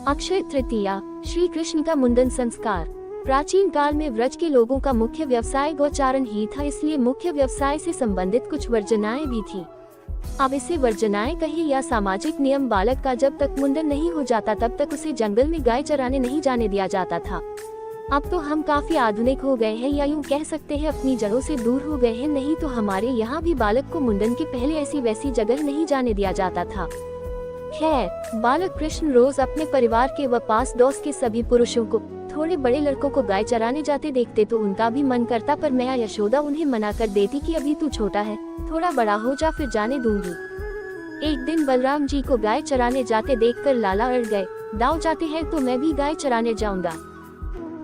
अक्षय तृतीया, श्री कृष्ण का मुंडन संस्कार। प्राचीन काल में व्रज के लोगों का मुख्य व्यवसाय गौचारण ही था, इसलिए मुख्य व्यवसाय से संबंधित कुछ वर्जनाएं भी थी। अब इसे वर्जनाएं कहे या सामाजिक नियम, बालक का जब तक मुंडन नहीं हो जाता तब तक उसे जंगल में गाय चराने नहीं जाने दिया जाता था। अब तो हम काफी आधुनिक हो गए हैं, या यूँ कह सकते हैं अपनी जड़ों से दूर हो गए हैं। नहीं तो हमारे यहाँ भी बालक को मुंडन के पहले ऐसी वैसी जगह नहीं जाने दिया जाता था। खैर, बालक कृष्ण रोज अपने परिवार के व पास दोस्त के सभी पुरुषों को, थोड़े बड़े लड़कों को गाय चराने जाते देखते तो उनका भी मन करता, पर मैया यशोदा उन्हें मना कर देती कि अभी तू छोटा है, थोड़ा बड़ा हो जा फिर जाने दूंगी। एक दिन बलराम जी को गाय चराने जाते देखकर लाला अड़ गए। दाऊ जाते हैं तो मैं भी गाय चराने जाऊंगा।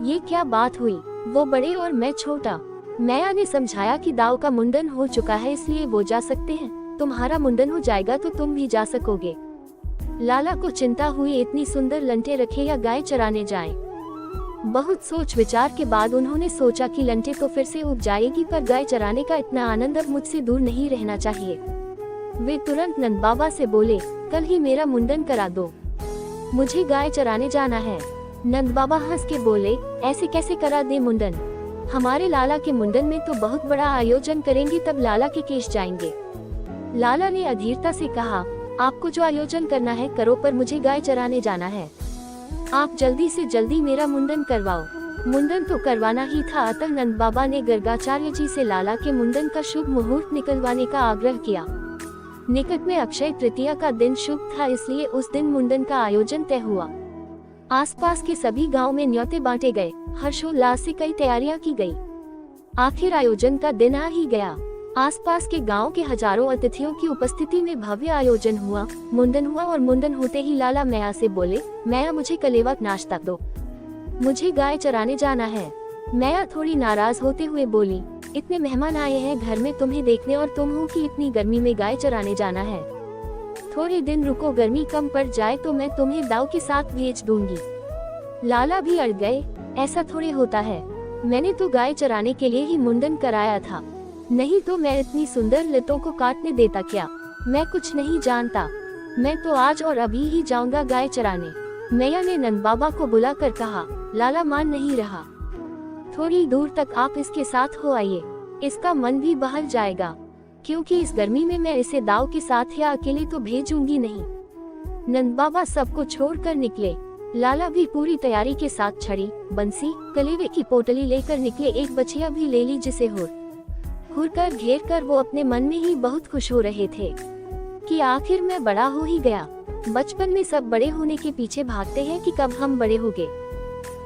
ये क्या बात हुई, वो बड़े और मैं छोटा। मैया ने समझाया कि दाऊ का मुंडन हो चुका है इसलिए वो जा सकते हैं, तुम्हारा मुंडन हो जाएगा तो तुम भी जा सकोगे। लाला को चिंता हुई, इतनी सुंदर लंटे रखे या गाय चराने जाएं। बहुत सोच विचार के बाद उन्होंने सोचा कि लंटे तो फिर से उग जाएगी, पर गाय चराने का इतना आनंद अब मुझसे दूर नहीं रहना चाहिए। वे तुरंत नंद बाबा से बोले, कल ही मेरा मुंडन करा दो, मुझे गाय चराने जाना है। नंद बाबा हंस के बोले, ऐसे कैसे करा दे मुंडन, हमारे लाला के मुंडन में तो बहुत बड़ा आयोजन करेंगे, तब लाला के केश जाएंगे। लाला ने अधीरता से कहा, आपको जो आयोजन करना है करो, पर मुझे गाय चराने जाना है। आप जल्दी से जल्दी मेरा मुंडन करवाओ। मुंडन तो करवाना ही था, अतः नंद बाबा ने गर्गाचार्य जी से लाला के मुंडन का शुभ मुहूर्त निकलवाने का आग्रह किया। निकट में अक्षय तृतीया का दिन शुभ था, इसलिए उस दिन मुंडन का आयोजन तय हुआ। आसपास के सभी गांव में न्योते बांटे गए, हर्षोल्लास से कई तैयारियां की गई। आखिर आयोजन का दिन आ ही गया। आसपास के गांव के हजारों अतिथियों की उपस्थिति में भव्य आयोजन हुआ, मुंडन हुआ और मुंडन होते ही लाला मैया से बोले, मैया मुझे कलेवा नाश्ता दो, मुझे गाय चराने जाना है। मैया थोड़ी नाराज होते हुए बोली, इतने मेहमान आए हैं घर में तुम्हें देखने और तुम हो कि इतनी गर्मी में गाय चराने जाना है। थोड़े दिन रुको, गर्मी कम पड़ जाए तो मैं तुम्हें दाऊ के साथ भेज दूंगी। लाला भी अड़ गए, ऐसा थोड़े होता है, मैंने तो गाय चराने के लिए ही मुंडन कराया था, नहीं तो मैं इतनी सुंदर लतों को काटने देता क्या। मैं कुछ नहीं जानता, मैं तो आज और अभी ही जाऊंगा गाय चराने। मैया ने नंद बाबा को बुलाकर कहा। लाला मान नहीं रहा, थोड़ी दूर तक आप इसके साथ हो आइए, इसका मन भी बहल जाएगा, क्योंकि इस गर्मी में मैं इसे दाऊ के साथ या अकेले तो भेजूंगी नहीं। नंद बाबा सबको छोड़कर निकले। लाला भी पूरी तैयारी के साथ छड़ी, बंसी, कलेवे की पोटली लेकर निकले। एक बछिया भी ले ली जिसे हुर कर घेर कर वो अपने मन में ही बहुत खुश हो रहे थे कि आखिर मैं बड़ा हो ही गया। बचपन में सब बड़े होने के पीछे भागते हैं कि कब हम बड़े होंगे,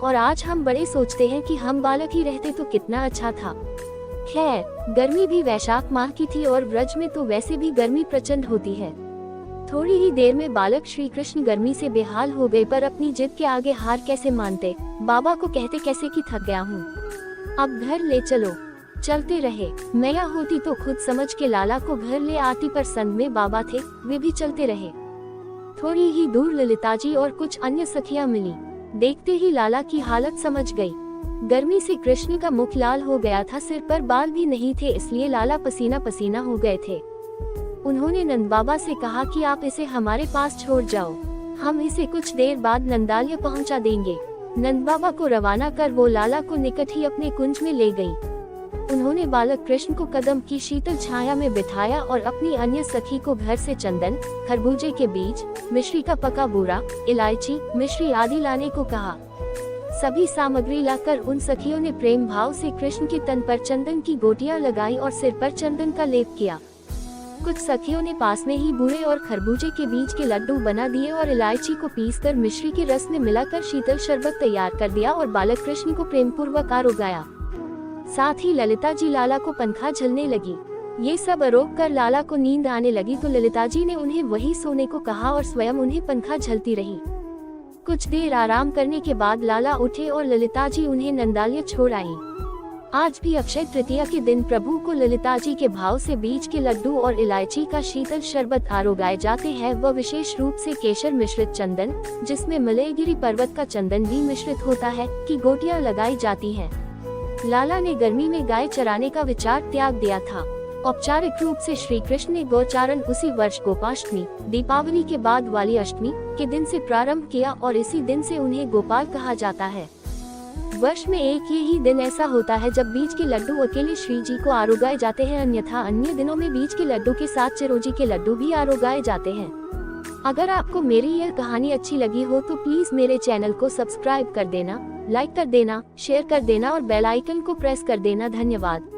और आज हम बड़े सोचते हैं कि हम बालक ही रहते तो कितना अच्छा था। खैर, गर्मी भी वैशाख माह की थी और व्रज में तो वैसे भी गर्मी प्रचंड होती है। थोड़ी ही देर में बालक श्री कृष्ण गर्मी से बेहाल हो गए, पर अपनी जिद के आगे हार कैसे मानते। बाबा को कहते कैसे कि थक गया हूँ, अब घर ले चलो। चलते रहे। मैया होती तो खुद समझ के लाला को घर ले आती, पर संग में बाबा थे, वे भी चलते रहे। थोड़ी ही दूर ललिता जी और कुछ अन्य सखियां मिली। देखते ही लाला की हालत समझ गई। गर्मी से कृष्ण का मुख लाल हो गया था, सिर पर बाल भी नहीं थे, इसलिए लाला पसीना पसीना हो गए थे। उन्होंने नंद बाबा से कहा कि आप इसे हमारे पास छोड़ जाओ, हम इसे कुछ देर बाद नंदालय पहुंचा देंगे। नंद बाबा को रवाना कर वो लाला को निकट ही अपने कुंज में ले गई। उन्होंने बालक कृष्ण को कदम की शीतल छाया में बिठाया और अपनी अन्य सखी को घर से चंदन, खरबूजे के बीज, मिश्री का पका बूरा, इलायची, मिश्री आदि लाने को कहा। सभी सामग्री लाकर उन सखियों ने प्रेम भाव से कृष्ण के तन पर चंदन की गोटियां लगाई और सिर पर चंदन का लेप किया। कुछ सखियों ने पास में ही बूरे और खरबूजे के बीज के लड्डू बना दिए और इलायची को पीसकर मिश्री के रस में मिलाकर शीतल शरबत तैयार कर दिया और बालक कृष्ण को प्रेम पूर्वक आरोगाया। साथ ही ललिता जी लाला को पंखा झलने लगी। ये सब आरोप कर लाला को नींद आने लगी तो ललिता जी ने उन्हें वही सोने को कहा और स्वयं उन्हें पंखा झलती रही। कुछ देर आराम करने के बाद लाला उठे और ललिता जी उन्हें नंदालय छोड़ आईं। आज भी अक्षय तृतीया के दिन प्रभु को ललिता जी के भाव से बीज के लड्डू और इलायची का शीतल शरबत आरोगाए जाते हैं। वह विशेष रूप से केसर मिश्रित चंदन, जिसमें मलयगिरी पर्वत का चंदन भी मिश्रित होता है, की गोटियां लगाई जाती हैं। लाला ने गर्मी में गाय चराने का विचार त्याग दिया था। औपचारिक रूप से श्री कृष्ण ने गोचारण उसी वर्ष गोपाष्टमी, दीपावली के बाद वाली अष्टमी के दिन से प्रारंभ किया और इसी दिन से उन्हें गोपाल कहा जाता है। वर्ष में एक ही दिन ऐसा होता है जब बीज के लड्डू अकेले श्री जी को आरोगाए जाते हैं, अन्यथा अन्य दिनों में बीज के लड्डू के साथ चिरोजी के लड्डू भी आरोगाए जाते हैं। अगर आपको मेरी यह कहानी अच्छी लगी हो तो प्लीज मेरे चैनल को सब्सक्राइब कर देना, लाइक कर देना, शेयर कर देना और बेल आइकन को प्रेस कर देना। धन्यवाद।